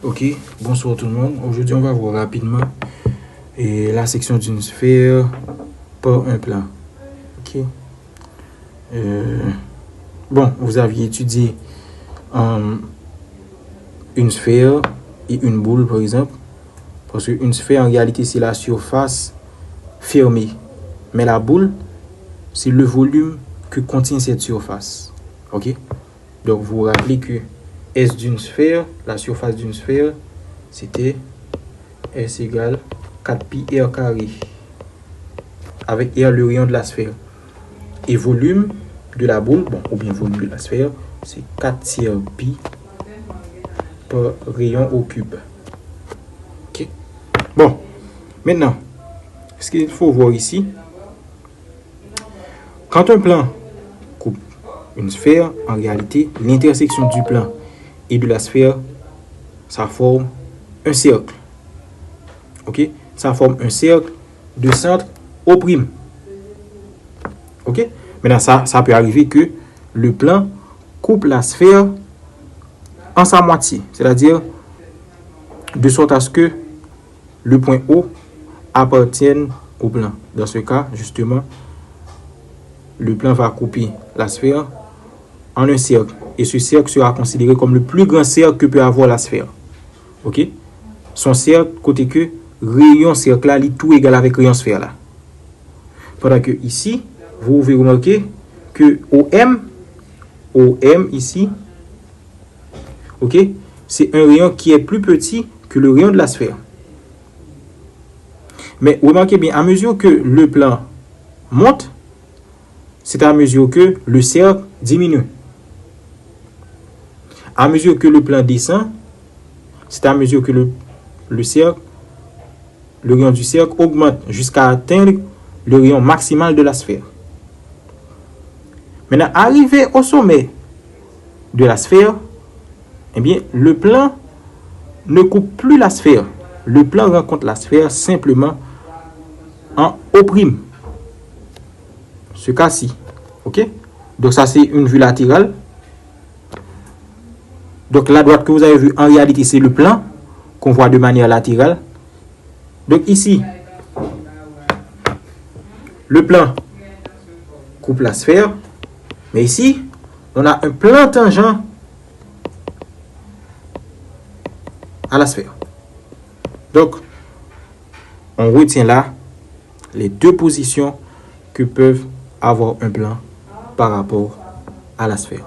Ok, bonsoir tout le monde. Aujourd'hui, on va voir rapidement la section d'une sphère par un plan. Ok. Bon, vous aviez étudié une sphère et une boule, par exemple. Parce qu'une sphère, en réalité, c'est la surface fermée. Mais la boule, c'est le volume que contient cette surface. Ok. Donc, vous vous rappelez que S d'une sphère, la surface d'une sphère, c'était S égale 4pi r carré. Avec R le rayon de la sphère. Et volume de la boule, bon, ou bien volume de la sphère, c'est 4 tiers pi par rayon au cube. Ok. Bon, maintenant, ce qu'il faut voir ici, quand un plan coupe une sphère, en réalité, l'intersection du plan et de la sphère, ça forme un cercle. Ok? Ça forme un cercle de centre O'. Ok? Maintenant, ça peut arriver que le plan coupe la sphère en sa moitié. C'est-à-dire, de sorte à ce que le point O appartienne au plan. Dans ce cas, justement, le plan va couper la sphère en un cercle. Et ce cercle sera considéré comme le plus grand cercle que peut avoir la sphère. Ok? Son cercle, côté que rayon cercle là, il est tout égal avec rayon sphère là. Pendant que ici, vous pouvez remarquer que OM ici, ok, c'est un rayon qui est plus petit que le rayon de la sphère. Mais remarquez bien, à mesure que le plan monte, c'est à mesure que le cercle diminue. À mesure que le plan descend, c'est à mesure que le cercle, le rayon du cercle augmente jusqu'à atteindre le rayon maximal de la sphère. Maintenant, arrivé au sommet de la sphère, eh bien, le plan ne coupe plus la sphère. Le plan rencontre la sphère simplement en O'. Ce cas-ci. Ok? Donc, ça, c'est une vue latérale. Donc, la droite que vous avez vue, en réalité, c'est le plan qu'on voit de manière latérale. Donc, ici, le plan coupe la sphère. Mais ici, on a un plan tangent à la sphère. Donc, on retient là les deux positions que peuvent avoir un plan par rapport à la sphère.